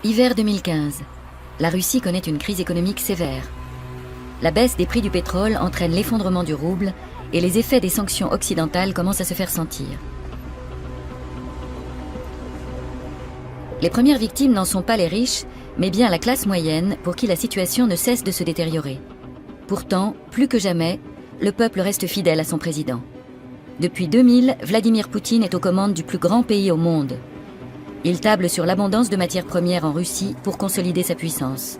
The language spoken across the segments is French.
Hiver 2015. La Russie connaît une crise économique sévère. La baisse des prix du pétrole entraîne l'effondrement du rouble et les effets des sanctions occidentales commencent à se faire sentir. Les premières victimes n'en sont pas les riches, mais bien la classe moyenne pour qui la situation ne cesse de se détériorer. Pourtant, plus que jamais, le peuple reste fidèle à son président. Depuis 2000, Vladimir Poutine est aux commandes du plus grand pays au monde. Il table sur l'abondance de matières premières en Russie pour consolider sa puissance.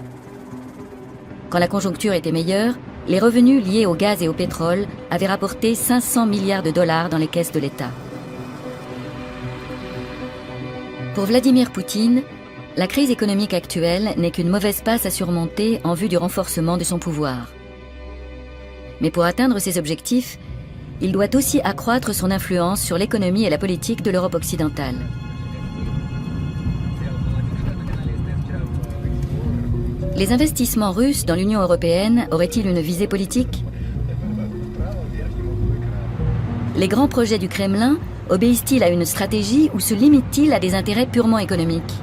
Quand la conjoncture était meilleure, les revenus liés au gaz et au pétrole avaient rapporté 500 milliards de dollars dans les caisses de l'État. Pour Vladimir Poutine, la crise économique actuelle n'est qu'une mauvaise passe à surmonter en vue du renforcement de son pouvoir. Mais pour atteindre ses objectifs, il doit aussi accroître son influence sur l'économie et la politique de l'Europe occidentale. Les investissements russes dans l'Union européenne auraient-ils une visée politique? Les grands projets du Kremlin obéissent-ils à une stratégie ou se limitent-ils à des intérêts purement économiques?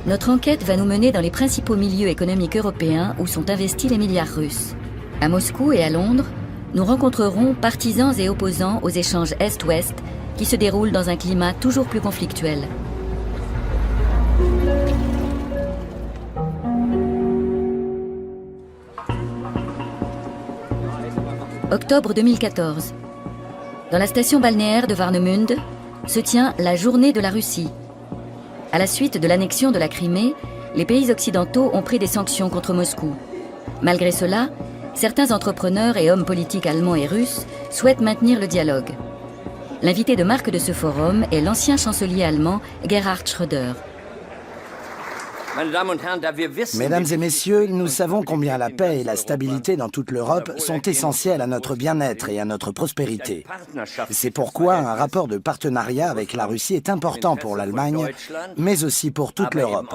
Notre enquête va nous mener dans les principaux milieux économiques européens où sont investis les milliards russes. À Moscou et à Londres, nous rencontrerons partisans et opposants aux échanges Est-Ouest qui se déroulent dans un climat toujours plus conflictuel. Octobre 2014. Dans la station balnéaire de Warnemünde se tient la Journée de la Russie. À la suite de l'annexion de la Crimée, les pays occidentaux ont pris des sanctions contre Moscou. Malgré cela, certains entrepreneurs et hommes politiques allemands et russes souhaitent maintenir le dialogue. L'invité de marque de ce forum est l'ancien chancelier allemand Gerhard Schröder. Mesdames et messieurs, nous savons combien la paix et la stabilité dans toute l'Europe sont essentielles à notre bien-être et à notre prospérité. C'est pourquoi un rapport de partenariat avec la Russie est important pour l'Allemagne, mais aussi pour toute l'Europe.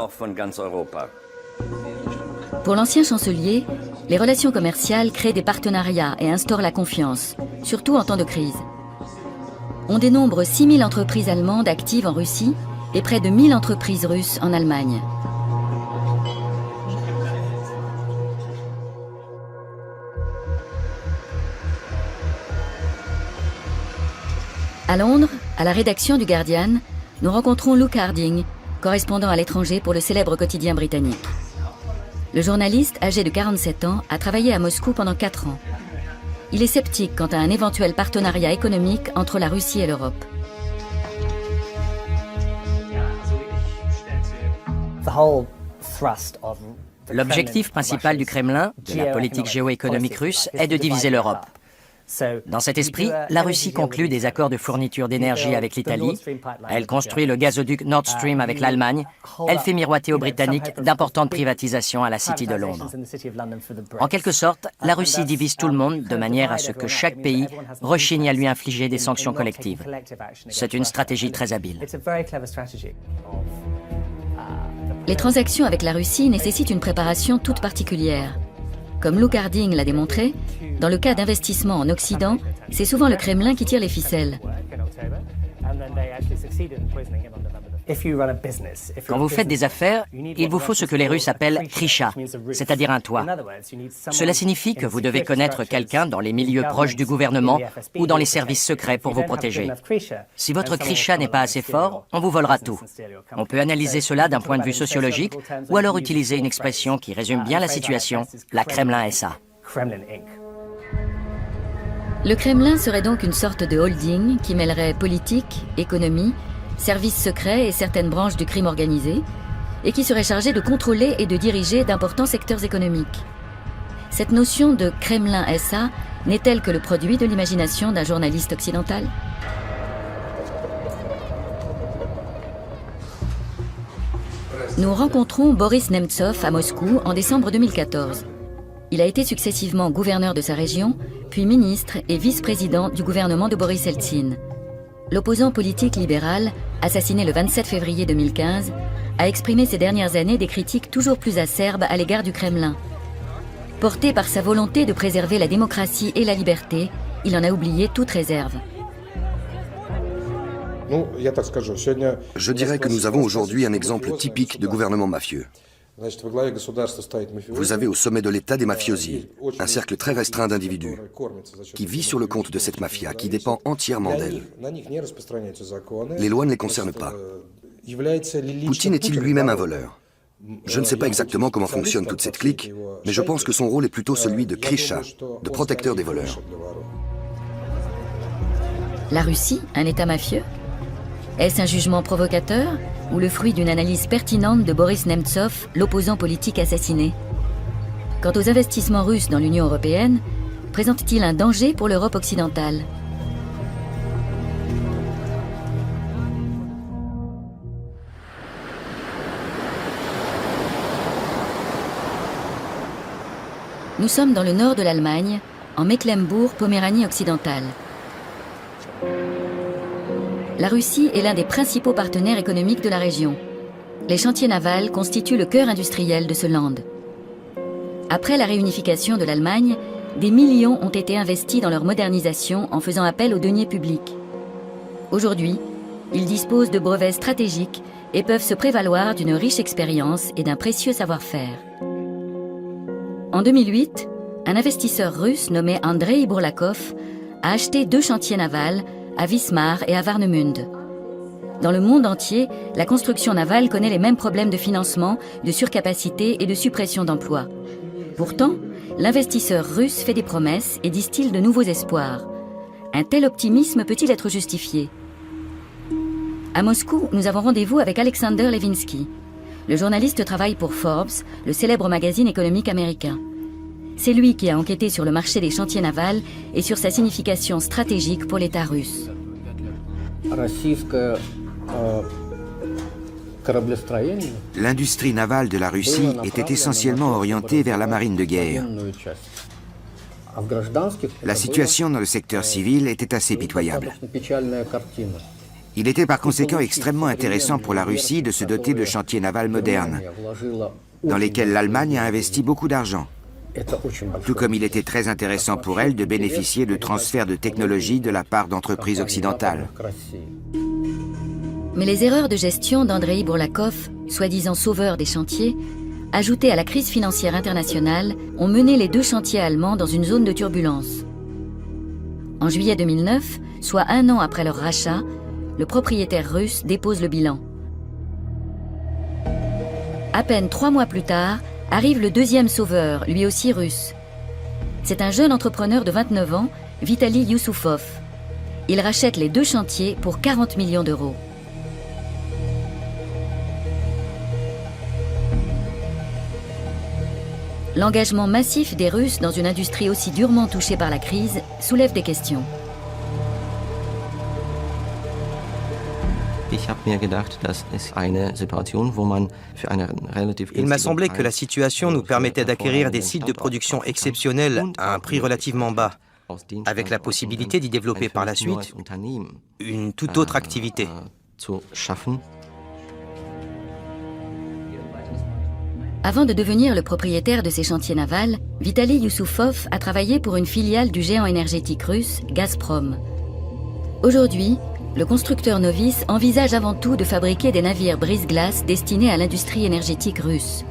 Pour l'ancien chancelier, les relations commerciales créent des partenariats et instaurent la confiance, surtout en temps de crise. On dénombre 6000 entreprises allemandes actives en Russie et près de 1000 entreprises russes en Allemagne. À Londres, à la rédaction du Guardian, nous rencontrons Luke Harding, correspondant à l'étranger pour le célèbre quotidien britannique. Le journaliste, âgé de 47 ans, a travaillé à Moscou pendant 4 ans. Il est sceptique quant à un éventuel partenariat économique entre la Russie et l'Europe. L'objectif principal du Kremlin, de la politique géoéconomique russe, est de diviser l'Europe. Dans cet esprit, la Russie conclut des accords de fourniture d'énergie avec l'Italie, elle construit le gazoduc Nord Stream avec l'Allemagne, elle fait miroiter aux Britanniques d'importantes privatisations à la City de Londres. En quelque sorte, la Russie divise tout le monde de manière à ce que chaque pays rechigne à lui infliger des sanctions collectives. C'est une stratégie très habile. Les transactions avec la Russie nécessitent une préparation toute particulière. Comme Luke Harding l'a démontré, dans le cas d'investissements en Occident, c'est souvent le Kremlin qui tire les ficelles. Quand vous faites des affaires, il vous faut ce que les Russes appellent krisha, c'est-à-dire un toit. Cela signifie que vous devez connaître quelqu'un dans les milieux proches du gouvernement ou dans les services secrets pour vous protéger. Si votre krisha n'est pas assez fort, on vous volera tout. On peut analyser cela d'un point de vue sociologique ou alors utiliser une expression qui résume bien la situation, la Kremlin SA. Le Kremlin serait donc une sorte de holding qui mêlerait politique, économie, services secrets et certaines branches du crime organisé, et qui serait chargé de contrôler et de diriger d'importants secteurs économiques. Cette notion de Kremlin SA n'est-elle que le produit de l'imagination d'un journaliste occidental? Nous rencontrons Boris Nemtsov à Moscou en décembre 2014. Il a été successivement gouverneur de sa région, puis ministre et vice-président du gouvernement de Boris Eltsine. L'opposant politique libéral, assassiné le 27 février 2015, a exprimé ces dernières années des critiques toujours plus acerbes à l'égard du Kremlin. Porté par sa volonté de préserver la démocratie et la liberté, il en a oublié toute réserve. Je dirais que nous avons aujourd'hui un exemple typique de gouvernement mafieux. Vous avez au sommet de l'État des mafiosi, un cercle très restreint d'individus, qui vit sur le compte de cette mafia, qui dépend entièrement d'elle. Les lois ne les concernent pas. Poutine est-il lui-même un voleur? Je ne sais pas exactement comment fonctionne toute cette clique, mais je pense que son rôle est plutôt celui de Krisha, de protecteur des voleurs. La Russie, un État mafieux? Est-ce un jugement provocateur ou le fruit d'une analyse pertinente de Boris Nemtsov, l'opposant politique assassiné? Quant aux investissements russes dans l'Union européenne, présentent-ils un danger pour l'Europe occidentale? Nous sommes dans le nord de l'Allemagne, en Mecklembourg-Poméranie occidentale. La Russie est l'un des principaux partenaires économiques de la région. Les chantiers navals constituent le cœur industriel de ce land. Après la réunification de l'Allemagne, des millions ont été investis dans leur modernisation en faisant appel aux deniers publics. Aujourd'hui, ils disposent de brevets stratégiques et peuvent se prévaloir d'une riche expérience et d'un précieux savoir-faire. En 2008, un investisseur russe nommé Andrei Bourlakov a acheté 2 chantiers navals à Wismar et à Warnemünde. Dans le monde entier, la construction navale connaît les mêmes problèmes de financement, de surcapacité et de suppression d'emplois. Pourtant, l'investisseur russe fait des promesses et distille de nouveaux espoirs. Un tel optimisme peut-il être justifié? À Moscou, nous avons rendez-vous avec Alexander Levinsky. Le journaliste travaille pour Forbes, le célèbre magazine économique américain. C'est lui qui a enquêté sur le marché des chantiers navals et sur sa signification stratégique pour l'État russe. L'industrie navale de la Russie était essentiellement orientée vers la marine de guerre. La situation dans le secteur civil était assez pitoyable. Il était par conséquent extrêmement intéressant pour la Russie de se doter de chantiers navals modernes, dans lesquels l'Allemagne a investi beaucoup d'argent. Tout comme il était très intéressant pour elle de bénéficier de transferts de technologie de la part d'entreprises occidentales. Mais les erreurs de gestion d'Andrei Bourlakov, soi-disant sauveur des chantiers, ajoutées à la crise financière internationale, ont mené les 2 chantiers allemands dans une zone de turbulence. En juillet 2009, soit 1 an après leur rachat, le propriétaire russe dépose le bilan. À peine 3 mois plus tard, arrive le 2e sauveur, lui aussi russe. C'est un jeune entrepreneur de 29 ans, Vitali Youssoufov. Il rachète les 2 chantiers pour 40 millions d'euros. L'engagement massif des Russes dans une industrie aussi durement touchée par la crise soulève des questions. Il m'a semblé que la situation nous permettait d'acquérir des sites de production exceptionnels à un prix relativement bas, avec la possibilité d'y développer par la suite une toute autre activité. Avant de devenir le propriétaire de ces chantiers navals, Vitali Youssoufov a travaillé pour une filiale du géant énergétique russe, Gazprom. Aujourd'hui, le constructeur novice envisage avant tout de fabriquer des navires brise-glace destinés à l'industrie énergétique russe.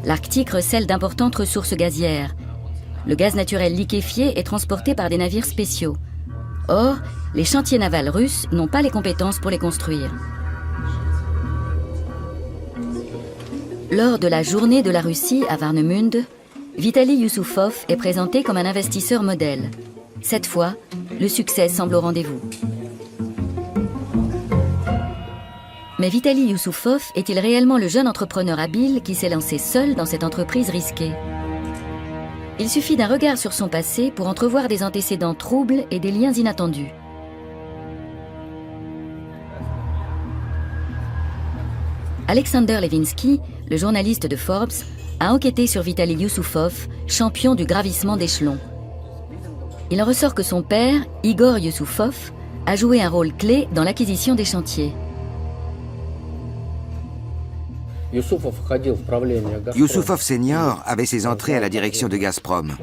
L'Arctique recèle d'importantes ressources gazières. Le gaz naturel liquéfié est transporté par des navires spéciaux. Or, les chantiers navals russes n'ont pas les compétences pour les construire. Lors de la journée de la Russie à Warnemünde, Vitali Youssoufov est présenté comme un investisseur modèle. Cette fois, le succès semble au rendez-vous. Mais Vitali Youssoufov est-il réellement le jeune entrepreneur habile qui s'est lancé seul dans cette entreprise risquée? Il suffit d'un regard sur son passé pour entrevoir des antécédents troubles et des liens inattendus. Alexander Levinsky, le journaliste de Forbes, a enquêté sur Vitali Youssoufov, champion du gravissement d'échelons. Il en ressort que son père, Igor Youssoufov, a joué un rôle clé dans l'acquisition des chantiers. Youssoufov Senior avait ses entrées à la direction de Gazprom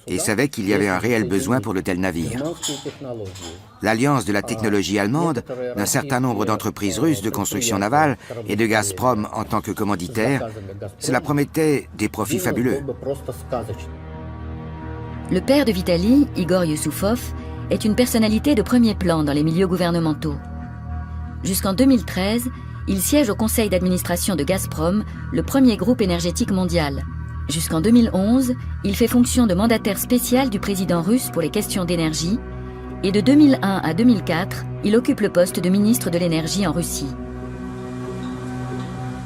et savait qu'il y avait un réel besoin pour de tels navires. L'alliance de la technologie allemande, d'un certain nombre d'entreprises russes de construction navale et de Gazprom en tant que commanditaire, cela promettait des profits fabuleux. Le père de Vitali, Igor Youssoufov, est une personnalité de premier plan dans les milieux gouvernementaux. Jusqu'en 2013, il siège au conseil d'administration de Gazprom, le premier groupe énergétique mondial. Jusqu'en 2011, il fait fonction de mandataire spécial du président russe pour les questions d'énergie, et de 2001 à 2004, il occupe le poste de ministre de l'énergie en Russie.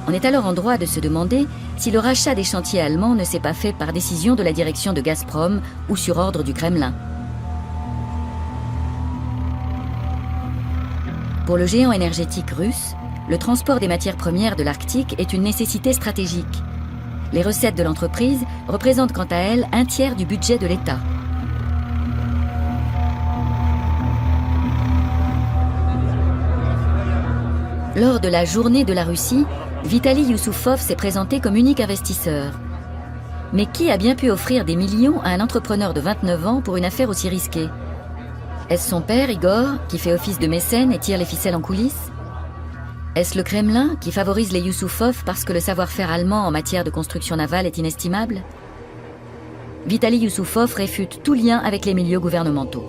On est alors en droit de se demander si le rachat des chantiers allemands ne s'est pas fait par décision de la direction de Gazprom ou sur ordre du Kremlin. Pour le géant énergétique russe, le transport des matières premières de l'Arctique est une nécessité stratégique. Les recettes de l'entreprise représentent quant à elles un tiers du budget de l'État. Lors de la Journée de la Russie, Vitali Youssoufov s'est présenté comme unique investisseur. Mais qui a bien pu offrir des millions à un entrepreneur de 29 ans pour une affaire aussi risquée? Est-ce son père, Igor, qui fait office de mécène et tire les ficelles en coulisses? Est-ce le Kremlin qui favorise les Youssoufov parce que le savoir-faire allemand en matière de construction navale est inestimable? Vitali Youssoufov réfute tout lien avec les milieux gouvernementaux.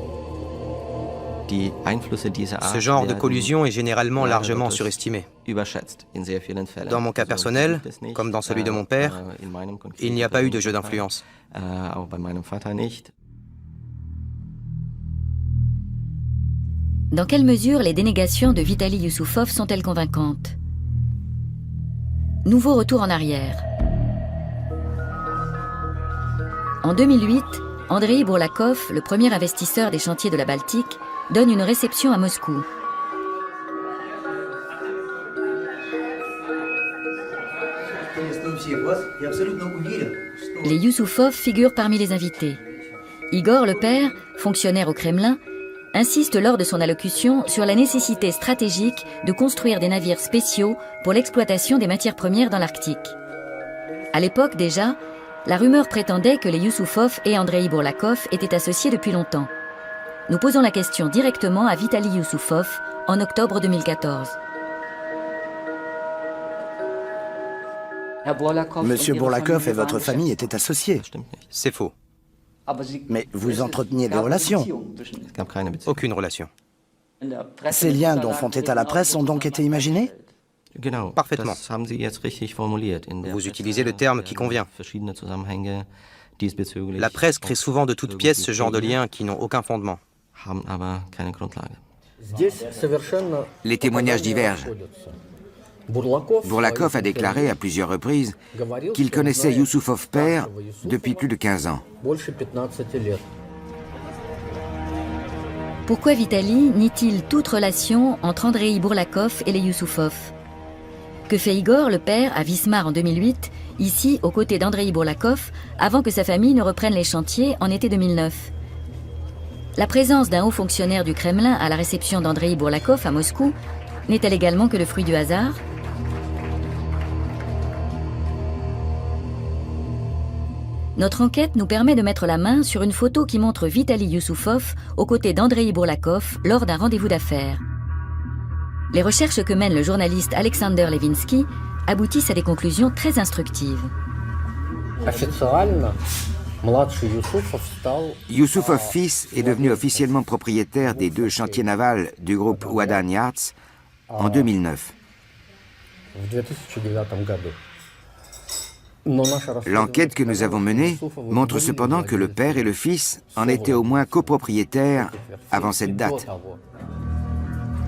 Ce genre de collusion est généralement largement surestimé. Dans mon cas personnel, comme dans celui de mon père, il n'y a pas eu de jeu d'influence. Dans quelle mesure les dénégations de Vitali Youssoufov sont-elles convaincantes? Nouveau retour en arrière. En 2008, Andrei Bourlakov, le premier investisseur des chantiers de la Baltique, donne une réception à Moscou. Les Youssoufov figurent parmi les invités. Igor, le père, fonctionnaire au Kremlin, insiste lors de son allocution sur la nécessité stratégique de construire des navires spéciaux pour l'exploitation des matières premières dans l'Arctique. À l'époque déjà, la rumeur prétendait que les Youssoufov et Andrei Bourlakov étaient associés depuis longtemps. Nous posons la question directement à Vitali Youssoufov en octobre 2014. Monsieur Bourlakov et votre famille étaient associés. C'est faux. Mais vous entreteniez des relations. Aucune relation. Ces liens dont font état la presse ont donc été imaginés? Parfaitement. Vous utilisez le terme qui convient. La presse crée souvent de toutes pièces ce genre de liens qui n'ont aucun fondement. Les témoignages divergent. Bourlakov a déclaré à plusieurs reprises qu'il connaissait Youssoufov père depuis plus de 15 ans. Pourquoi Vitali nie-t-il toute relation entre Andrei Bourlakov et les Youssoufov? Que fait Igor, le père, à Wismar en 2008, ici aux côtés d'Andrei Bourlakov, avant que sa famille ne reprenne les chantiers en été 2009? La présence d'un haut fonctionnaire du Kremlin à la réception d'Andrei Bourlakov à Moscou n'est-elle également que le fruit du hasard? Notre enquête nous permet de mettre la main sur une photo qui montre Vitali Youssoufov aux côtés d'Andrei Bourlakov lors d'un rendez-vous d'affaires. Les recherches que mène le journaliste Alexander Levinsky aboutissent à des conclusions très instructives. Youssoufov fils est devenu officiellement propriétaire des 2 chantiers navals du groupe Wadan Yarts en 2009. L'enquête que nous avons menée montre cependant que le père et le fils en étaient au moins copropriétaires avant cette date.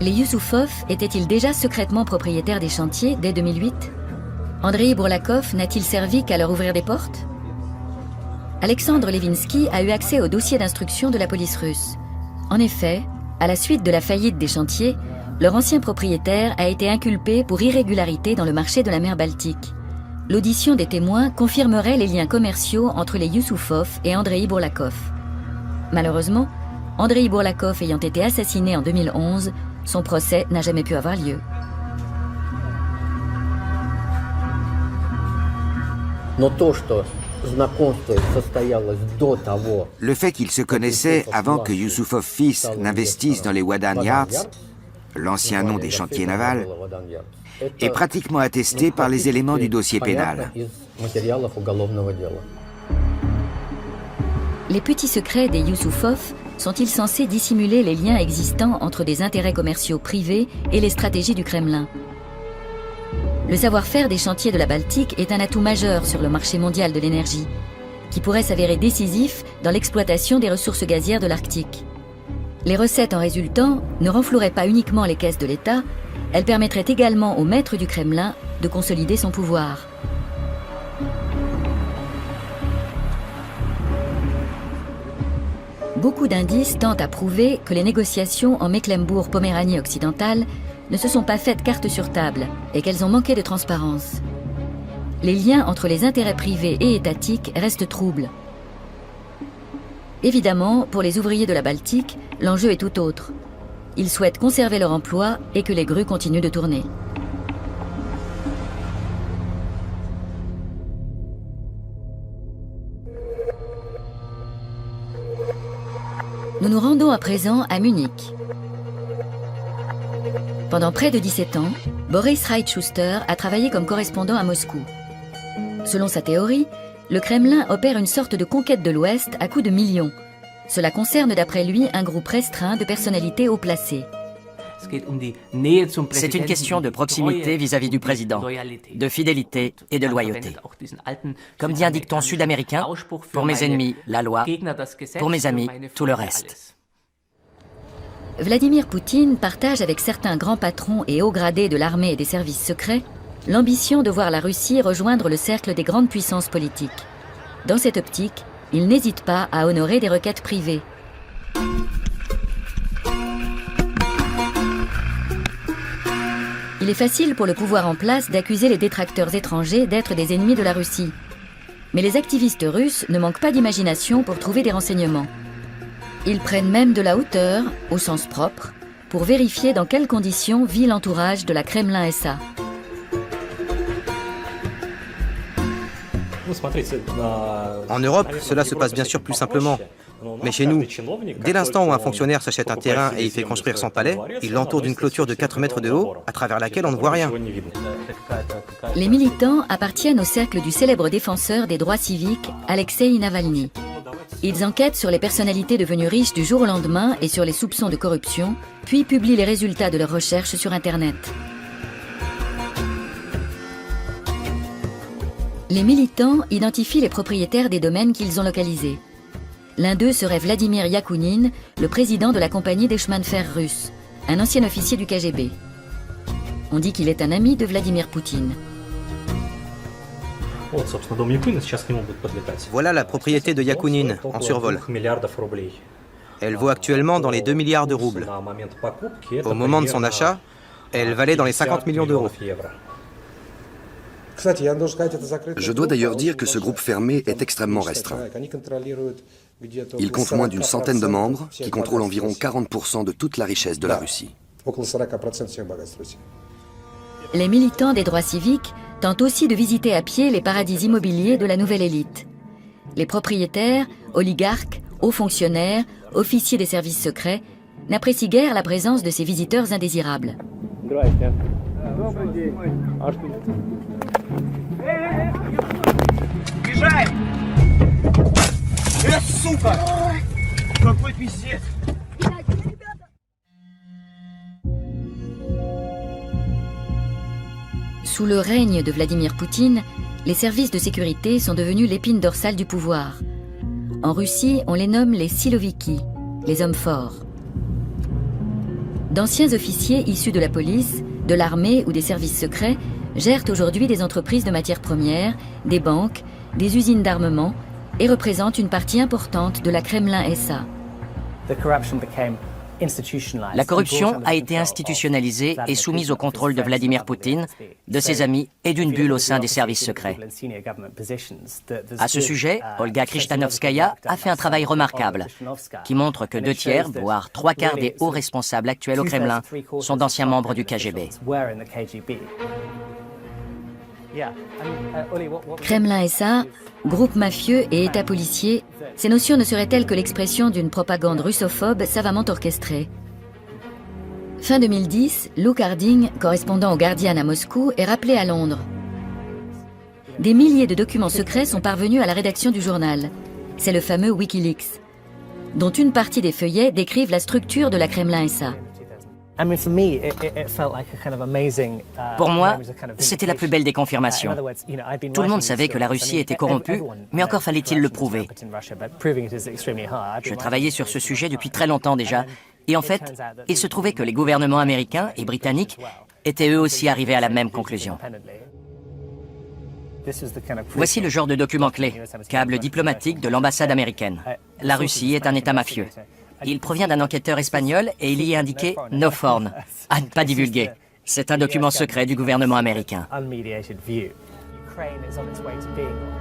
Les Youssoufov étaient-ils déjà secrètement propriétaires des chantiers dès 2008? Andrei Bourlakov n'a-t-il servi qu'à leur ouvrir des portes? Alexandre Levinsky a eu accès au dossier d'instruction de la police russe. En effet, à la suite de la faillite des chantiers, leur ancien propriétaire a été inculpé pour irrégularité dans le marché de la mer Baltique. L'audition des témoins confirmerait les liens commerciaux entre les Youssoufov et Andrei Bourlakov. Malheureusement, Andrei Bourlakov ayant été assassiné en 2011, son procès n'a jamais pu avoir lieu. Le fait qu'ils se connaissaient avant que Yusupov fils n'investisse dans les Wadan Yards, l'ancien nom des chantiers navals, est pratiquement attesté par les éléments du dossier pénal. Les petits secrets des Yusupov sont-ils censés dissimuler les liens existants entre des intérêts commerciaux privés et les stratégies du Kremlin? Le savoir-faire des chantiers de la Baltique est un atout majeur sur le marché mondial de l'énergie, qui pourrait s'avérer décisif dans l'exploitation des ressources gazières de l'Arctique. Les recettes en résultant ne renfloueraient pas uniquement les caisses de l'État, elles permettraient également au maître du Kremlin de consolider son pouvoir. Beaucoup d'indices tentent à prouver que les négociations en Mecklembourg-Poméranie occidentale ne se sont pas faites carte sur table et qu'elles ont manqué de transparence. Les liens entre les intérêts privés et étatiques restent troubles. Évidemment, pour les ouvriers de la Baltique, l'enjeu est tout autre. Ils souhaitent conserver leur emploi et que les grues continuent de tourner. Nous nous rendons à présent à Munich. Pendant près de 17 ans, Boris Reitschuster a travaillé comme correspondant à Moscou. Selon sa théorie, le Kremlin opère une sorte de conquête de l'Ouest à coups de millions. Cela concerne d'après lui un groupe restreint de personnalités haut placées. C'est une question de proximité vis-à-vis du président, de fidélité et de loyauté. Comme dit un dicton sud-américain, pour mes ennemis, la loi, pour mes amis, tout le reste. Vladimir Poutine partage avec certains grands patrons et hauts gradés de l'armée et des services secrets l'ambition de voir la Russie rejoindre le cercle des grandes puissances politiques. Dans cette optique, il n'hésite pas à honorer des requêtes privées. Il est facile pour le pouvoir en place d'accuser les détracteurs étrangers d'être des ennemis de la Russie. Mais les activistes russes ne manquent pas d'imagination pour trouver des renseignements. Ils prennent même de la hauteur, au sens propre, pour vérifier dans quelles conditions vit l'entourage de la Kremlin SA. En Europe, cela se passe bien sûr plus simplement. Mais chez nous, dès l'instant où un fonctionnaire s'achète un terrain et y fait construire son palais, il l'entoure d'une clôture de 4 mètres de haut, à travers laquelle on ne voit rien. Les militants appartiennent au cercle du célèbre défenseur des droits civiques, Alexeï Navalny. Ils enquêtent sur les personnalités devenues riches du jour au lendemain et sur les soupçons de corruption, puis publient les résultats de leurs recherches sur Internet. Les militants identifient les propriétaires des domaines qu'ils ont localisés. L'un d'eux serait Vladimir Yakounine, le président de la compagnie des chemins de fer russes, un ancien officier du KGB. On dit qu'il est un ami de Vladimir Poutine. Voilà la propriété de Yakounine, en survol. Elle vaut actuellement dans les 2 milliards de roubles. Au moment de son achat, elle valait dans les 50 millions d'euros. Je dois d'ailleurs dire que ce groupe fermé est extrêmement restreint. Il compte moins d'une centaine de membres qui contrôlent environ 40% de toute la richesse de la Russie. Les militants des droits civiques tentent aussi de visiter à pied les paradis immobiliers de la nouvelle élite. Les propriétaires, oligarques, hauts fonctionnaires, officiers des services secrets n'apprécient guère la présence de ces visiteurs indésirables. Sous le règne de Vladimir Poutine, les services de sécurité sont devenus l'épine dorsale du pouvoir. En Russie, on les nomme les siloviki, les hommes forts. D'anciens officiers issus de la police, de l'armée ou des services secrets gèrent aujourd'hui des entreprises de matières premières, des banques, des usines d'armement et représentent une partie importante de la Kremlin SA. La corruption a été institutionnalisée et soumise au contrôle de Vladimir Poutine, de ses amis et d'une bulle au sein des services secrets. À ce sujet, Olga Krishtanovskaya a fait un travail remarquable qui montre que 2 tiers, voire 3/4 des hauts responsables actuels au Kremlin sont d'anciens membres du KGB. Kremlin-SA, groupe mafieux et État policier, ces notions ne seraient-elles que l'expression d'une propagande russophobe savamment orchestrée. Fin 2010, Luke Harding, correspondant au Guardian à Moscou, est rappelé à Londres. Des milliers de documents secrets sont parvenus à la rédaction du journal. C'est le fameux Wikileaks, dont une partie des feuillets décrivent la structure de la Kremlin-SA. Pour moi, c'était la plus belle des confirmations. Tout le monde savait que la Russie était corrompue, mais encore fallait-il le prouver. Je travaillais sur ce sujet depuis très longtemps déjà, et en fait, il se trouvait que les gouvernements américains et britanniques étaient eux aussi arrivés à la même conclusion. Voici le genre de document clé, câble diplomatique de l'ambassade américaine. La Russie est un État mafieux. Il provient d'un enquêteur espagnol et il y est indiqué « No foreign », à ne pas divulguer. C'est un document secret du gouvernement américain.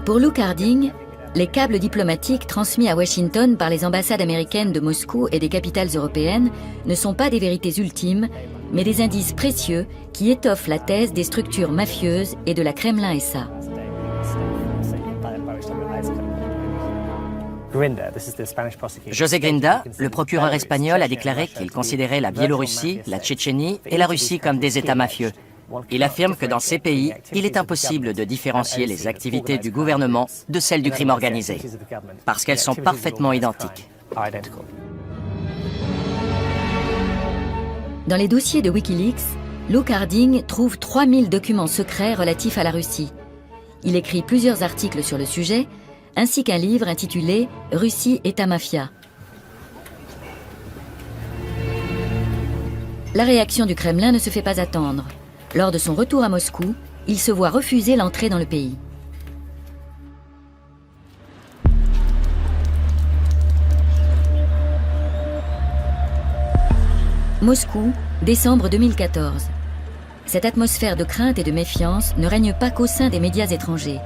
Pour Luke Harding, les câbles diplomatiques transmis à Washington par les ambassades américaines de Moscou et des capitales européennes ne sont pas des vérités ultimes, mais des indices précieux qui étoffent la thèse des structures mafieuses et de la Kremlin-SA. José Grinda, le procureur espagnol, a déclaré qu'il considérait la Biélorussie, la Tchétchénie et la Russie comme des États mafieux. Il affirme que dans ces pays, il est impossible de différencier les activités du gouvernement de celles du crime organisé, parce qu'elles sont parfaitement identiques. Dans les dossiers de Wikileaks, Luke Harding trouve 3000 documents secrets relatifs à la Russie. Il écrit plusieurs articles sur le sujet, ainsi qu'un livre intitulé « Russie, État mafia ». La réaction du Kremlin ne se fait pas attendre. Lors de son retour à Moscou, il se voit refuser l'entrée dans le pays. Moscou, décembre 2014. Cette atmosphère de crainte et de méfiance ne règne pas qu'au sein des médias étrangers.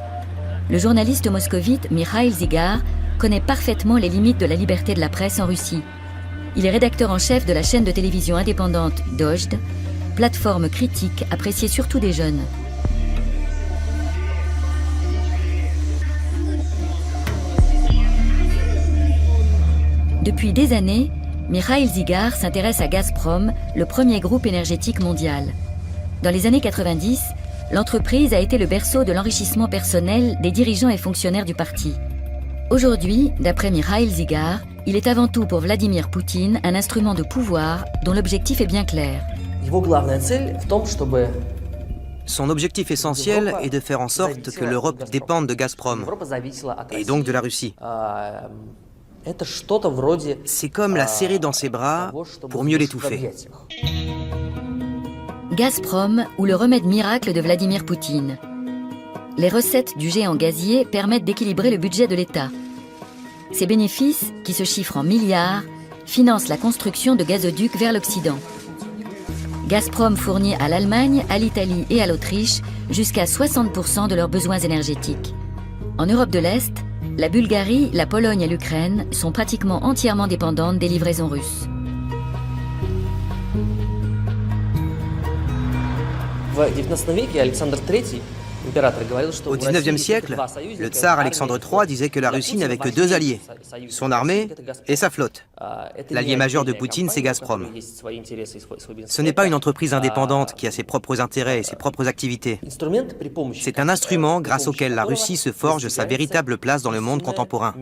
Le journaliste moscovite Mikhail Zygar connaît parfaitement les limites de la liberté de la presse en Russie. Il est rédacteur en chef de la chaîne de télévision indépendante Dojd, plateforme critique appréciée surtout des jeunes. Depuis des années, Mikhail Zygar s'intéresse à Gazprom, le premier groupe énergétique mondial. Dans les années 90, l'entreprise a été le berceau de l'enrichissement personnel des dirigeants et fonctionnaires du parti. Aujourd'hui, d'après Mikhail Zygar, il est avant tout pour Vladimir Poutine un instrument de pouvoir dont l'objectif est bien clair. Son objectif essentiel est de faire en sorte que l'Europe dépende de Gazprom, et donc de la Russie. C'est comme la serrer dans ses bras pour mieux l'étouffer. Gazprom ou le remède miracle de Vladimir Poutine. Les recettes du géant gazier permettent d'équilibrer le budget de l'État. Ces bénéfices, qui se chiffrent en milliards, financent la construction de gazoducs vers l'Occident. Gazprom fournit à l'Allemagne, à l'Italie et à l'Autriche jusqu'à 60% de leurs besoins énergétiques. En Europe de l'Est, la Bulgarie, la Pologne et l'Ukraine sont pratiquement entièrement dépendantes des livraisons russes. Au XIXe siècle, le tsar Alexandre III disait que la Russie n'avait que deux alliés, son armée et sa flotte. L'allié majeur de Poutine, c'est Gazprom. Ce n'est pas une entreprise indépendante qui a ses propres intérêts et ses propres activités. C'est un instrument grâce auquel la Russie se forge sa véritable place dans le monde contemporain.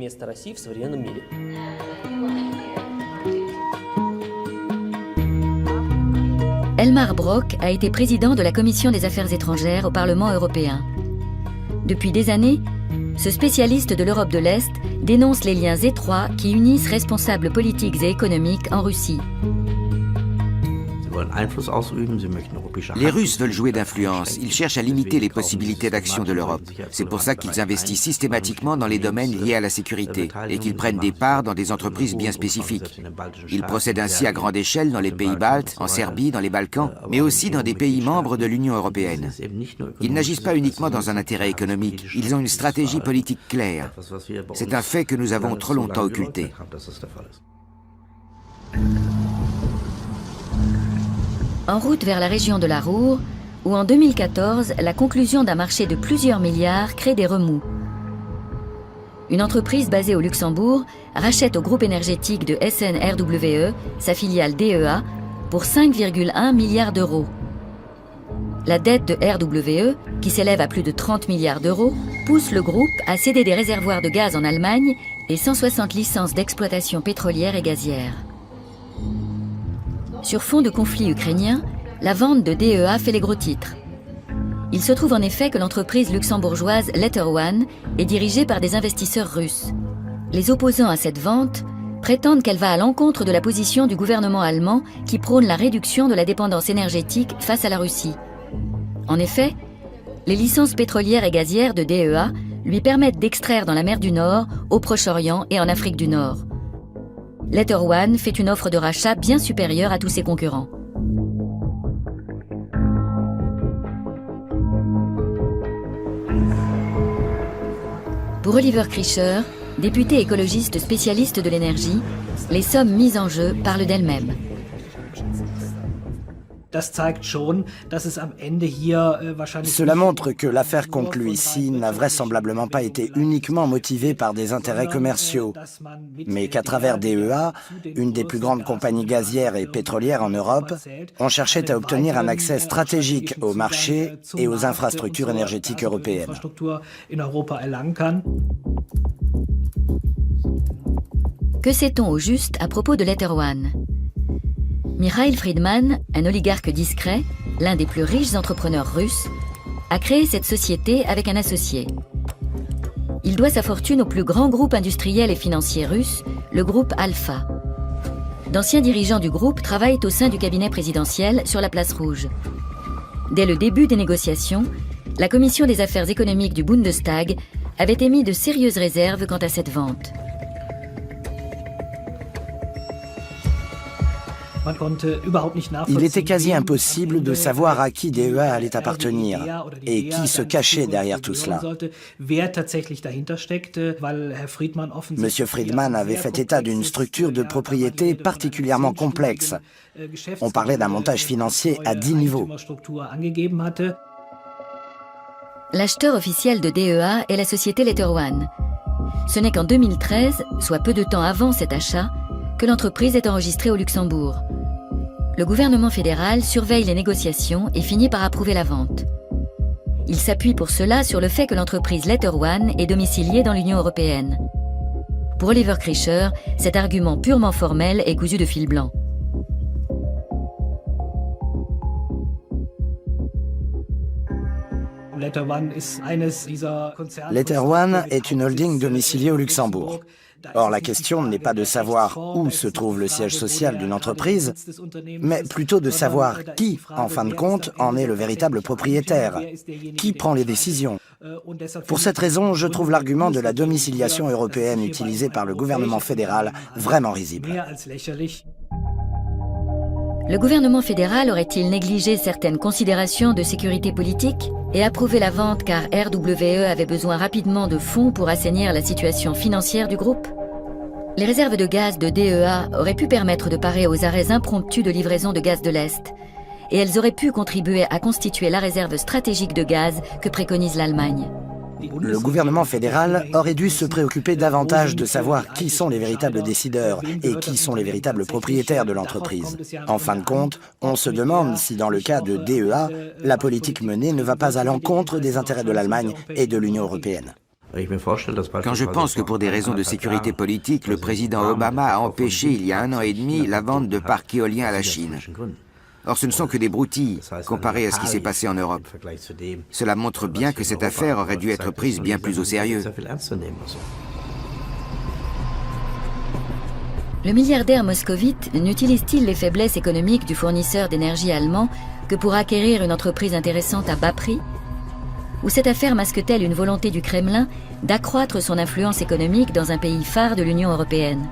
Elmar Brok a été président de la Commission des Affaires étrangères au Parlement européen. Depuis des années, ce spécialiste de l'Europe de l'Est dénonce les liens étroits qui unissent responsables politiques et économiques en Russie. Les Russes veulent jouer d'influence. Ils cherchent à limiter les possibilités d'action de l'Europe. C'est pour ça qu'ils investissent systématiquement dans les domaines liés à la sécurité et qu'ils prennent des parts dans des entreprises bien spécifiques. Ils procèdent ainsi à grande échelle dans les pays baltes, en Serbie, dans les Balkans, mais aussi dans des pays membres de l'Union européenne. Ils n'agissent pas uniquement dans un intérêt économique. Ils ont une stratégie politique claire. C'est un fait que nous avons trop longtemps occulté. En route vers la région de la Ruhr, où en 2014, la conclusion d'un marché de plusieurs milliards crée des remous. Une entreprise basée au Luxembourg rachète au groupe énergétique de SN-RWE, sa filiale DEA, pour 5,1 milliards d'euros. La dette de RWE, qui s'élève à plus de 30 milliards d'euros, pousse le groupe à céder des réservoirs de gaz en Allemagne et 160 licences d'exploitation pétrolière et gazière. Sur fond de conflit ukrainien, la vente de DEA fait les gros titres. Il se trouve en effet que l'entreprise luxembourgeoise Letter One est dirigée par des investisseurs russes. Les opposants à cette vente prétendent qu'elle va à l'encontre de la position du gouvernement allemand qui prône la réduction de la dépendance énergétique face à la Russie. En effet, les licences pétrolières et gazières de DEA lui permettent d'extraire dans la mer du Nord, au Proche-Orient et en Afrique du Nord. Letter One fait une offre de rachat bien supérieure à tous ses concurrents. Pour Oliver Krischer, député écologiste spécialiste de l'énergie, les sommes mises en jeu parlent d'elles-mêmes. Cela montre que l'affaire conclue ici n'a vraisemblablement pas été uniquement motivée par des intérêts commerciaux, mais qu'à travers DEA, une des plus grandes compagnies gazières et pétrolières en Europe, on cherchait à obtenir un accès stratégique au marché et aux infrastructures énergétiques européennes. Que sait-on au juste à propos de Letter One ? Mikhail Friedman, un oligarque discret, l'un des plus riches entrepreneurs russes, a créé cette société avec un associé. Il doit sa fortune au plus grand groupe industriel et financier russe, le groupe Alpha. D'anciens dirigeants du groupe travaillent au sein du cabinet présidentiel sur la Place Rouge. Dès le début des négociations, la commission des affaires économiques du Bundestag avait émis de sérieuses réserves quant à cette vente. Il était quasi impossible de savoir à qui DEA allait appartenir et qui se cachait derrière tout cela. M. Friedman avait fait état d'une structure de propriété particulièrement complexe. On parlait d'un montage financier à 10 niveaux. L'acheteur officiel de DEA est la société Letter One. Ce n'est qu'en 2013, soit peu de temps avant cet achat, que l'entreprise est enregistrée au Luxembourg. Le gouvernement fédéral surveille les négociations et finit par approuver la vente. Il s'appuie pour cela sur le fait que l'entreprise Letter One est domiciliée dans l'Union européenne. Pour Oliver Krischer, cet argument purement formel est cousu de fil blanc. Letter One est une holding domiciliée au Luxembourg. Or, la question n'est pas de savoir où se trouve le siège social d'une entreprise, mais plutôt de savoir qui, en fin de compte, en est le véritable propriétaire, qui prend les décisions. Pour cette raison, je trouve l'argument de la domiciliation européenne utilisé par le gouvernement fédéral vraiment risible. Le gouvernement fédéral aurait-il négligé certaines considérations de sécurité politique et approuvé la vente car RWE avait besoin rapidement de fonds pour assainir la situation financière du groupe ? Les réserves de gaz de DEA auraient pu permettre de parer aux arrêts impromptus de livraison de gaz de l'Est, et elles auraient pu contribuer à constituer la réserve stratégique de gaz que préconise l'Allemagne. Le gouvernement fédéral aurait dû se préoccuper davantage de savoir qui sont les véritables décideurs et qui sont les véritables propriétaires de l'entreprise. En fin de compte, on se demande si dans le cas de DEA, la politique menée ne va pas à l'encontre des intérêts de l'Allemagne et de l'Union européenne. Quand je pense que pour des raisons de sécurité politique, le président Obama a empêché il y a 1 an et demi la vente de parcs éoliens à la Chine. Or, ce ne sont que des broutilles comparées à ce qui s'est passé en Europe. Cela montre bien que cette affaire aurait dû être prise bien plus au sérieux. Le milliardaire moscovite n'utilise-t-il les faiblesses économiques du fournisseur d'énergie allemand que pour acquérir une entreprise intéressante à bas prix ? Ou cette affaire masque-t-elle une volonté du Kremlin d'accroître son influence économique dans un pays phare de l'Union européenne ?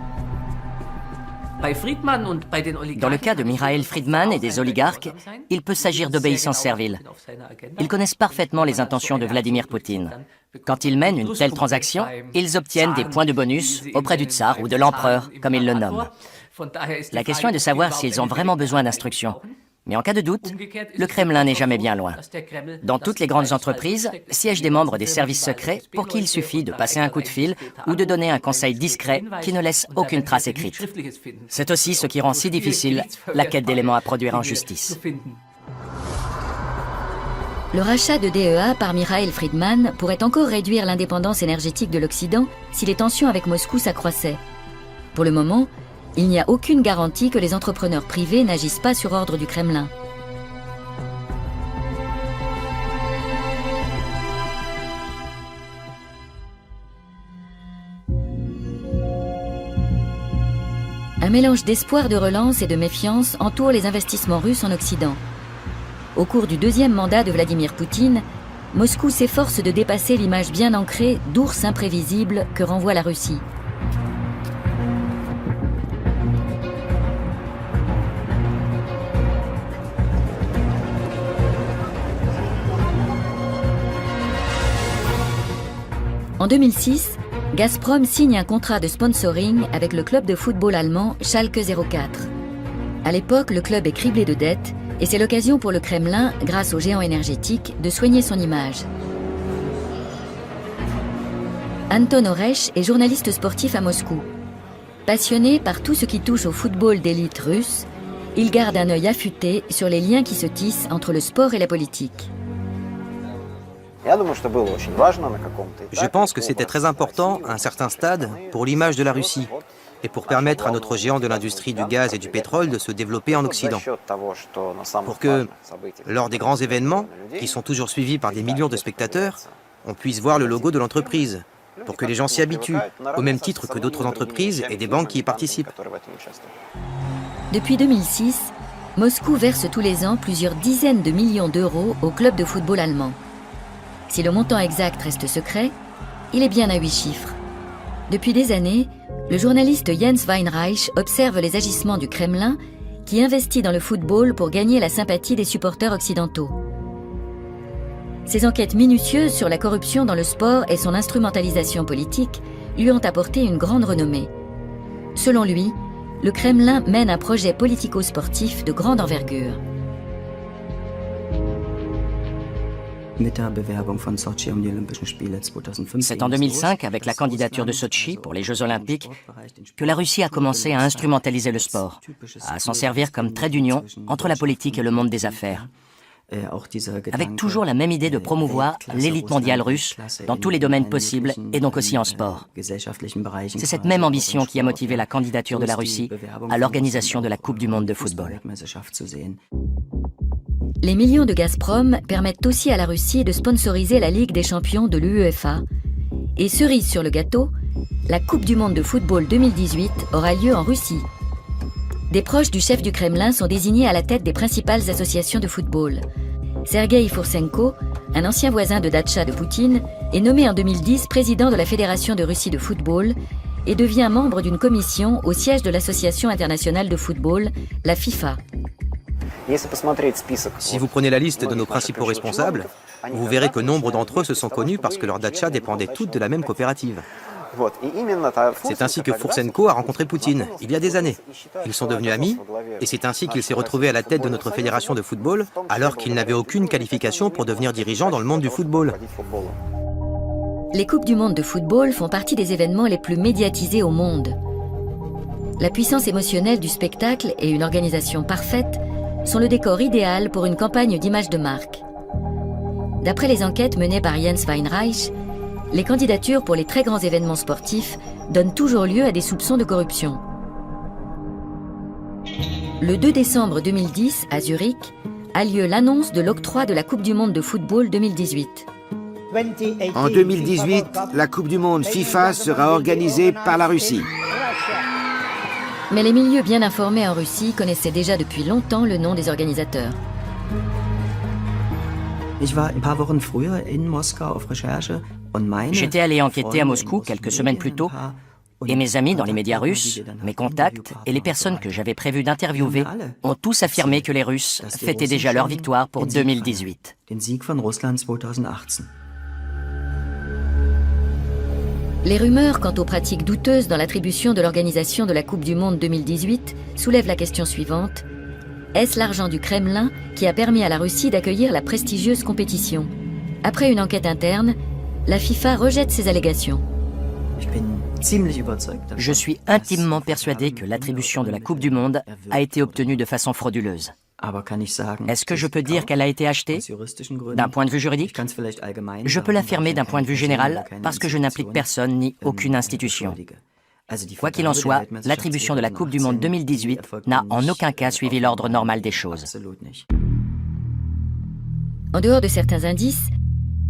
Dans le cas de Mikhail Friedman et des oligarques, il peut s'agir d'obéissance servile. Ils connaissent parfaitement les intentions de Vladimir Poutine. Quand ils mènent une telle transaction, ils obtiennent des points de bonus auprès du tsar ou de l'empereur, comme ils le nomment. La question est de savoir s'ils ont vraiment besoin d'instructions. Mais en cas de doute, le Kremlin n'est jamais bien loin. Dans toutes les grandes entreprises, siègent des membres des services secrets pour qui il suffit de passer un coup de fil ou de donner un conseil discret qui ne laisse aucune trace écrite. C'est aussi ce qui rend si difficile la quête d'éléments à produire en justice. Le rachat de DEA par Mikhail Friedman pourrait encore réduire l'indépendance énergétique de l'Occident si les tensions avec Moscou s'accroissaient. Pour le moment, il n'y a aucune garantie que les entrepreneurs privés n'agissent pas sur ordre du Kremlin. Un mélange d'espoir de relance et de méfiance entoure les investissements russes en Occident. Au cours du deuxième mandat de Vladimir Poutine, Moscou s'efforce de dépasser l'image bien ancrée d'ours imprévisible que renvoie la Russie. En 2006, Gazprom signe un contrat de sponsoring avec le club de football allemand Schalke 04. À l'époque, le club est criblé de dettes et c'est l'occasion pour le Kremlin, grâce aux géants énergétiques, de soigner son image. Anton Oresh est journaliste sportif à Moscou. Passionné par tout ce qui touche au football d'élite russe, il garde un œil affûté sur les liens qui se tissent entre le sport et la politique. Je pense que c'était très important à un certain stade pour l'image de la Russie et pour permettre à notre géant de l'industrie du gaz et du pétrole de se développer en Occident. Pour que, lors des grands événements, qui sont toujours suivis par des millions de spectateurs, on puisse voir le logo de l'entreprise, pour que les gens s'y habituent, au même titre que d'autres entreprises et des banques qui y participent. Depuis 2006, Moscou verse tous les ans plusieurs dizaines de millions d'euros au club de football allemand. Si le montant exact reste secret, il est bien à 8 chiffres. Depuis des années, le journaliste Jens Weinreich observe les agissements du Kremlin qui investit dans le football pour gagner la sympathie des supporters occidentaux. Ses enquêtes minutieuses sur la corruption dans le sport et son instrumentalisation politique lui ont apporté une grande renommée. Selon lui, le Kremlin mène un projet politico-sportif de grande envergure. C'est en 2005, avec la candidature de Sotchi pour les Jeux Olympiques, que la Russie a commencé à instrumentaliser le sport, à s'en servir comme trait d'union entre la politique et le monde des affaires, avec toujours la même idée de promouvoir l'élite mondiale russe dans tous les domaines possibles et donc aussi en sport. C'est cette même ambition qui a motivé la candidature de la Russie à l'organisation de la Coupe du monde de football. Les millions de Gazprom permettent aussi à la Russie de sponsoriser la Ligue des champions de l'UEFA. Et cerise sur le gâteau, la Coupe du monde de football 2018 aura lieu en Russie. Des proches du chef du Kremlin sont désignés à la tête des principales associations de football. Sergei Foursenko, un ancien voisin de datcha de Poutine, est nommé en 2010 président de la Fédération de Russie de football et devient membre d'une commission au siège de l'Association internationale de football, la FIFA. Si vous prenez la liste de nos principaux responsables, vous verrez que nombre d'entre eux se sont connus parce que leurs datchas dépendaient toutes de la même coopérative. C'est ainsi que Foursenko a rencontré Poutine, il y a des années. Ils sont devenus amis, et c'est ainsi qu'il s'est retrouvé à la tête de notre fédération de football, alors qu'il n'avait aucune qualification pour devenir dirigeant dans le monde du football. Les Coupes du monde de football font partie des événements les plus médiatisés au monde. La puissance émotionnelle du spectacle et une organisation parfaite sont le décor idéal pour une campagne d'image de marque. D'après les enquêtes menées par Jens Weinreich, les candidatures pour les très grands événements sportifs donnent toujours lieu à des soupçons de corruption. Le 2 décembre 2010, à Zurich, a lieu l'annonce de l'octroi de la Coupe du monde de football 2018. En 2018, la Coupe du monde FIFA sera organisée par la Russie. Mais les milieux bien informés en Russie connaissaient déjà depuis longtemps le nom des organisateurs. J'étais allé enquêter à Moscou quelques semaines plus tôt, et mes amis dans les médias russes, mes contacts et les personnes que j'avais prévu d'interviewer ont tous affirmé que les Russes fêtaient déjà leur victoire pour 2018. Les rumeurs quant aux pratiques douteuses dans l'attribution de l'organisation de la Coupe du monde 2018 soulèvent la question suivante. Est-ce l'argent du Kremlin qui a permis à la Russie d'accueillir la prestigieuse compétition? Après une enquête interne, la FIFA rejette ces allégations. Je suis intimement persuadé que l'attribution de la Coupe du Monde a été obtenue de façon frauduleuse. Est-ce que je peux dire qu'elle a été achetée? D'un point de vue juridique, je peux l'affirmer d'un point de vue général parce que je n'implique personne ni aucune institution. Quoi qu'il en soit, l'attribution de la Coupe du Monde 2018 n'a en aucun cas suivi l'ordre normal des choses. En dehors de certains indices,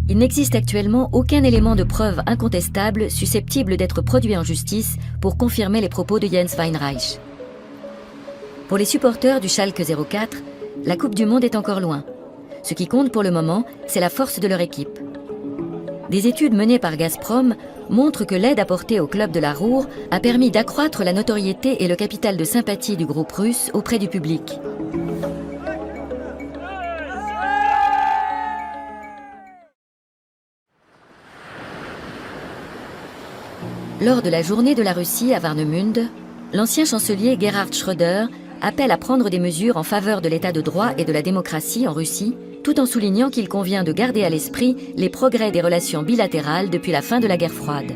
il n'existe actuellement aucun élément de preuve incontestable susceptible d'être produit en justice pour confirmer les propos de Jens Weinreich. Pour les supporters du Schalke 04, la Coupe du Monde est encore loin. Ce qui compte pour le moment, c'est la force de leur équipe. Des études menées par Gazprom montrent que l'aide apportée au club de la Ruhr a permis d'accroître la notoriété et le capital de sympathie du groupe russe auprès du public. Lors de la journée de la Russie à Warnemünde, l'ancien chancelier Gerhard Schröder appelle à prendre des mesures en faveur de l'état de droit et de la démocratie en Russie, tout en soulignant qu'il convient de garder à l'esprit les progrès des relations bilatérales depuis la fin de la guerre froide.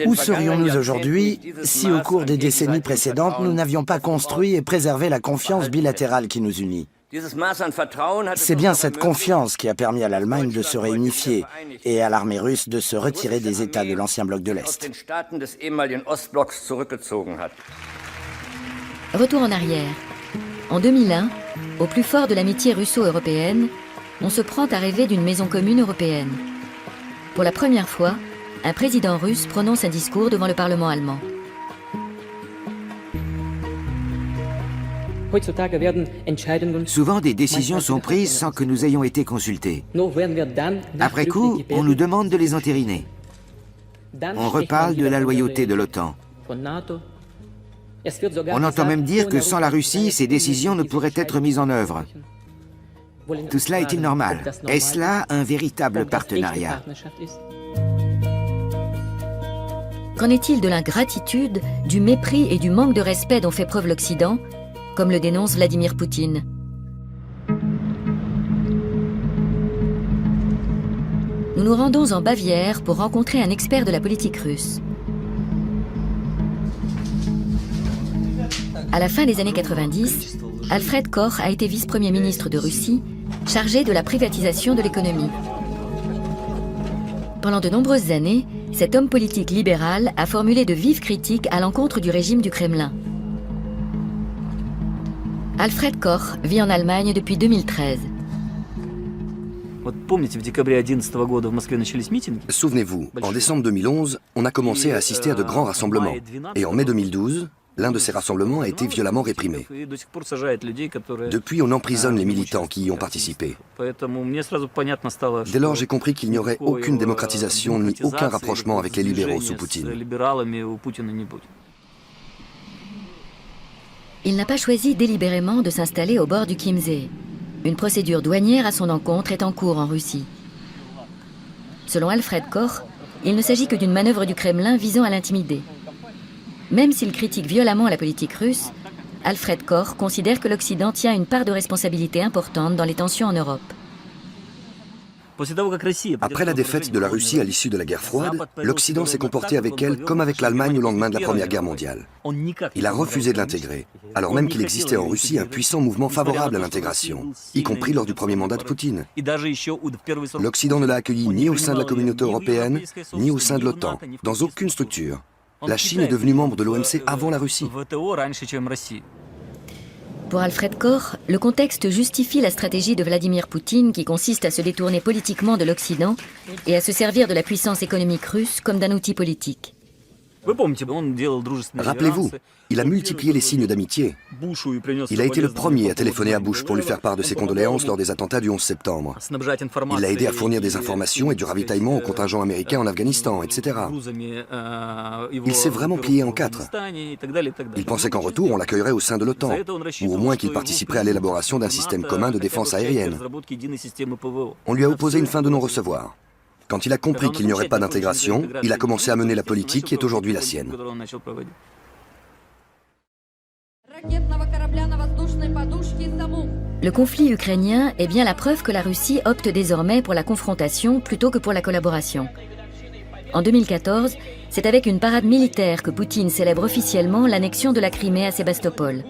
Où serions-nous aujourd'hui si au cours des décennies précédentes, nous n'avions pas construit et préservé la confiance bilatérale qui nous unit? C'est bien cette confiance qui a permis à l'Allemagne de se réunifier et à l'armée russe de se retirer des États de l'ancien bloc de l'Est. Retour en arrière. En 2001, au plus fort de l'amitié russo-européenne, on se prend à rêver d'une maison commune européenne. Pour la première fois, un président russe prononce un discours devant le Parlement allemand. Souvent, des décisions sont prises sans que nous ayons été consultés. Après coup, on nous demande de les entériner. On reparle de la loyauté de l'OTAN. On entend même dire que sans la Russie, ces décisions ne pourraient être mises en œuvre. Tout cela est-il normal? Est-ce là un véritable partenariat? Qu'en est-il de l'ingratitude, du mépris et du manque de respect dont fait preuve l'Occident, comme le dénonce Vladimir Poutine? Nous nous rendons en Bavière pour rencontrer un expert de la politique russe. À la fin des années 90, Alfred Koch a été vice-premier ministre de Russie, chargé de la privatisation de l'économie. Pendant de nombreuses années, cet homme politique libéral a formulé de vives critiques à l'encontre du régime du Kremlin. Alfred Koch vit en Allemagne depuis 2013. Souvenez-vous, en décembre 2011, on a commencé à assister à de grands rassemblements. Et en mai 2012, l'un de ces rassemblements a été violemment réprimé. Depuis, on emprisonne les militants qui y ont participé. Dès lors, j'ai compris qu'il n'y aurait aucune démocratisation ni aucun rapprochement avec les libéraux sous Poutine. Il n'a pas choisi délibérément de s'installer au bord du Chiemsee. Une procédure douanière à son encontre est en cours en Russie. Selon Alfred Koch, il ne s'agit que d'une manœuvre du Kremlin visant à l'intimider. Même s'il critique violemment la politique russe, Alfred Koch considère que l'Occident tient une part de responsabilité importante dans les tensions en Europe. Après la défaite de la Russie à l'issue de la guerre froide, l'Occident s'est comporté avec elle comme avec l'Allemagne au lendemain de la Première Guerre mondiale. Il a refusé de l'intégrer, alors même qu'il existait en Russie un puissant mouvement favorable à l'intégration, y compris lors du premier mandat de Poutine. L'Occident ne l'a accueilli ni au sein de la communauté européenne, ni au sein de l'OTAN, dans aucune structure. La Chine est devenue membre de l'OMC avant la Russie. Pour Alfred Koch, le contexte justifie la stratégie de Vladimir Poutine qui consiste à se détourner politiquement de l'Occident et à se servir de la puissance économique russe comme d'un outil politique. Rappelez-vous, il a multiplié les signes d'amitié. Il a été le premier à téléphoner à Bush pour lui faire part de ses condoléances lors des attentats du 11 septembre. Il l'a aidé à fournir des informations et du ravitaillement au contingent américain en Afghanistan, etc. Il s'est vraiment plié en quatre. Il pensait qu'en retour, on l'accueillerait au sein de l'OTAN, ou au moins qu'il participerait à l'élaboration d'un système commun de défense aérienne. On lui a opposé une fin de non-recevoir. Quand il a compris qu'il n'y aurait pas d'intégration, il a commencé à mener la politique qui est aujourd'hui la sienne. Le conflit ukrainien est bien la preuve que la Russie opte désormais pour la confrontation plutôt que pour la collaboration. En 2014, c'est avec une parade militaire que Poutine célèbre officiellement l'annexion de la Crimée à Sébastopol.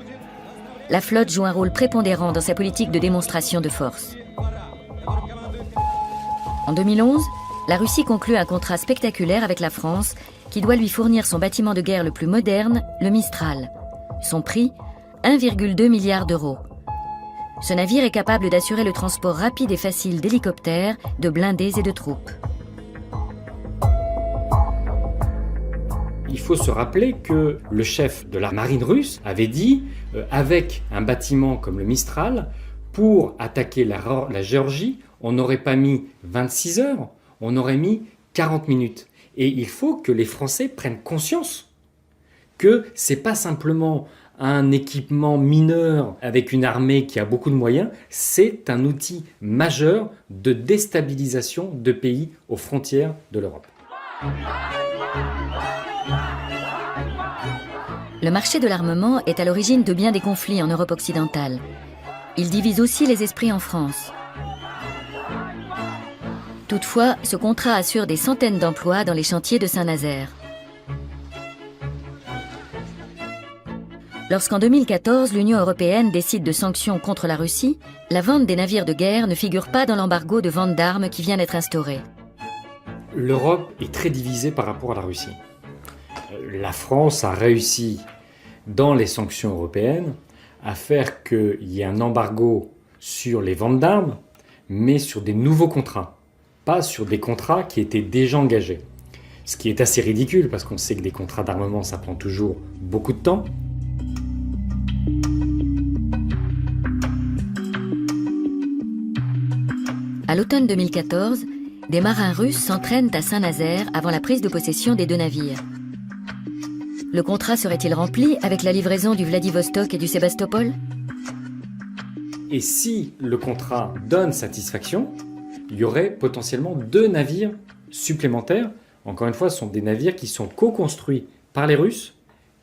La flotte joue un rôle prépondérant dans sa politique de démonstration de force. En 2011, la Russie conclut un contrat spectaculaire avec la France qui doit lui fournir son bâtiment de guerre le plus moderne, le Mistral. Son prix, 1,2 milliard d'euros. Ce navire est capable d'assurer le transport rapide et facile d'hélicoptères, de blindés et de troupes. Il faut se rappeler que le chef de la marine russe avait dit, avec un bâtiment comme le Mistral, pour attaquer la Géorgie, on n'aurait pas mis 26 heures, on aurait mis 40 minutes. Et il faut que les Français prennent conscience que ce n'est pas simplement un équipement mineur avec une armée qui a beaucoup de moyens, c'est un outil majeur de déstabilisation de pays aux frontières de l'Europe. Le marché de l'armement est à l'origine de bien des conflits en Europe occidentale. Il divise aussi les esprits en France. Toutefois, ce contrat assure des centaines d'emplois dans les chantiers de Saint-Nazaire. Lorsqu'en 2014, l'Union européenne décide de sanctions contre la Russie, la vente des navires de guerre ne figure pas dans l'embargo de vente d'armes qui vient d'être instauré. L'Europe est très divisée par rapport à la Russie. La France a réussi, dans les sanctions européennes, à faire qu'il y ait un embargo sur les ventes d'armes, mais sur des nouveaux contrats, pas sur des contrats qui étaient déjà engagés. Ce qui est assez ridicule, parce qu'on sait que des contrats d'armement, ça prend toujours beaucoup de temps. À l'automne 2014, des marins russes s'entraînent à Saint-Nazaire avant la prise de possession des deux navires. Le contrat serait-il rempli avec la livraison du Vladivostok et du Sébastopol ? Et si le contrat donne satisfaction, il y aurait potentiellement 2 navires supplémentaires. Encore une fois, ce sont des navires qui sont co-construits par les Russes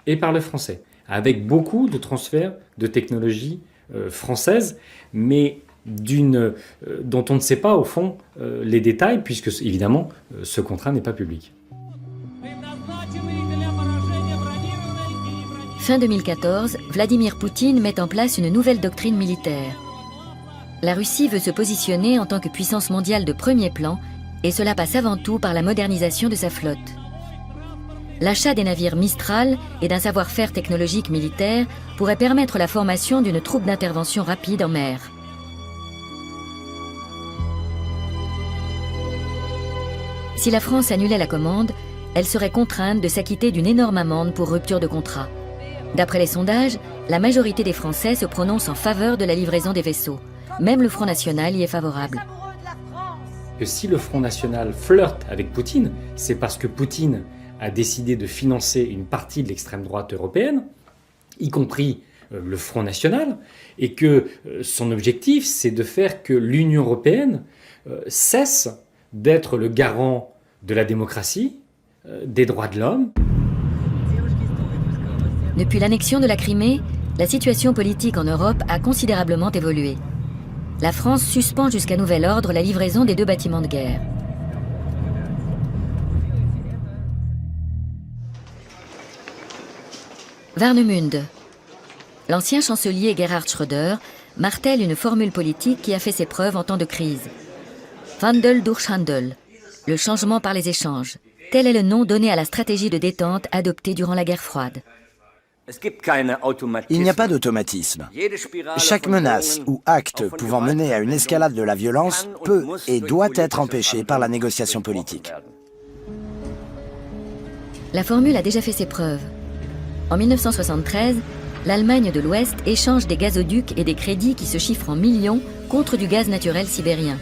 et par les Français, avec beaucoup de transferts de technologies françaises, mais dont on ne sait pas au fond les détails, puisque évidemment ce contrat n'est pas public. Fin 2014, Vladimir Poutine met en place une nouvelle doctrine militaire. La Russie veut se positionner en tant que puissance mondiale de premier plan, et cela passe avant tout par la modernisation de sa flotte. L'achat des navires Mistral et d'un savoir-faire technologique militaire pourrait permettre la formation d'une troupe d'intervention rapide en mer. Si la France annulait la commande, elle serait contrainte de s'acquitter d'une énorme amende pour rupture de contrat. D'après les sondages, la majorité des Français se prononcent en faveur de la livraison des vaisseaux. Même le Front National y est favorable. Que si le Front National flirte avec Poutine, c'est parce que Poutine a décidé de financer une partie de l'extrême droite européenne, y compris le Front National, et que son objectif, c'est de faire que l'Union européenne cesse d'être le garant de la démocratie, des droits de l'homme. Depuis l'annexion de la Crimée, la situation politique en Europe a considérablement évolué. La France suspend jusqu'à nouvel ordre la livraison des 2 bâtiments de guerre. Warnemünde. L'ancien chancelier Gerhard Schröder martèle une formule politique qui a fait ses preuves en temps de crise. Wandel durch Handel, le changement par les échanges. Tel est le nom donné à la stratégie de détente adoptée durant la guerre froide. Il n'y a pas d'automatisme. Chaque menace ou acte pouvant mener à une escalade de la violence peut et doit être empêché par la négociation politique. La formule a déjà fait ses preuves. En 1973, l'Allemagne de l'Ouest échange des gazoducs et des crédits qui se chiffrent en millions contre du gaz naturel sibérien.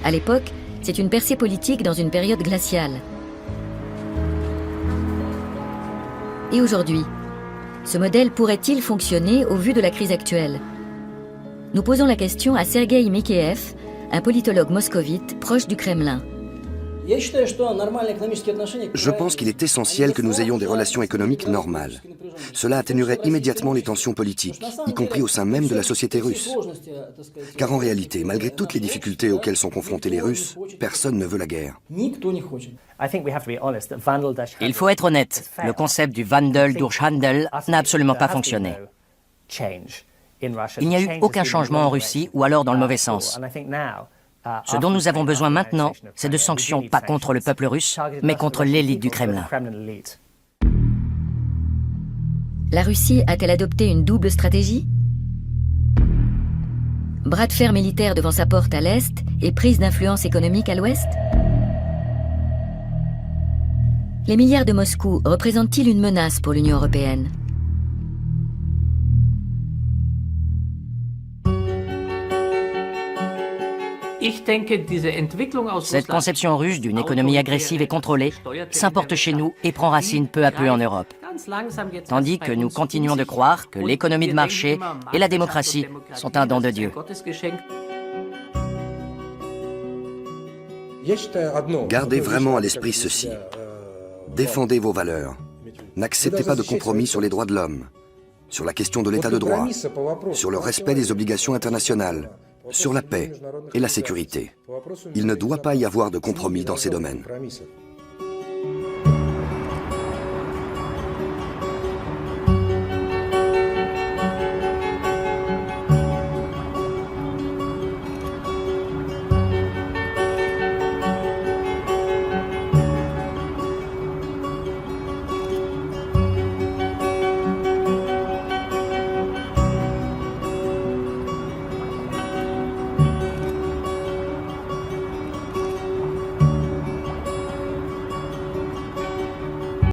À l'époque, c'est une percée politique dans une période glaciale. Et aujourd'hui, ce modèle pourrait-il fonctionner au vu de la crise actuelle ? Nous posons la question à Sergueï Mikheyev, un politologue moscovite proche du Kremlin. Je pense qu'il est essentiel que nous ayons des relations économiques normales. Cela atténuerait immédiatement les tensions politiques, y compris au sein même de la société russe. Car en réalité, malgré toutes les difficultés auxquelles sont confrontés les Russes, personne ne veut la guerre. Il faut être honnête, le concept du Wandel durch Handel n'a absolument pas fonctionné. Il n'y a eu aucun changement en Russie, ou alors dans le mauvais sens. Ce dont nous avons besoin maintenant, c'est de sanctions pas contre le peuple russe, mais contre l'élite du Kremlin. La Russie a-t-elle adopté une double stratégie? Bras de fer militaire devant sa porte à l'est et prise d'influence économique à l'ouest? Les milliards de Moscou représentent-ils une menace pour l'Union européenne? Cette conception russe d'une économie agressive et contrôlée s'importe chez nous et prend racine peu à peu en Europe. Tandis que nous continuons de croire que l'économie de marché et la démocratie sont un don de Dieu. Gardez vraiment à l'esprit ceci. Défendez vos valeurs. N'acceptez pas de compromis sur les droits de l'homme, sur la question de l'état de droit, sur le respect des obligations internationales, sur la paix et la sécurité. Il ne doit pas y avoir de compromis dans ces domaines.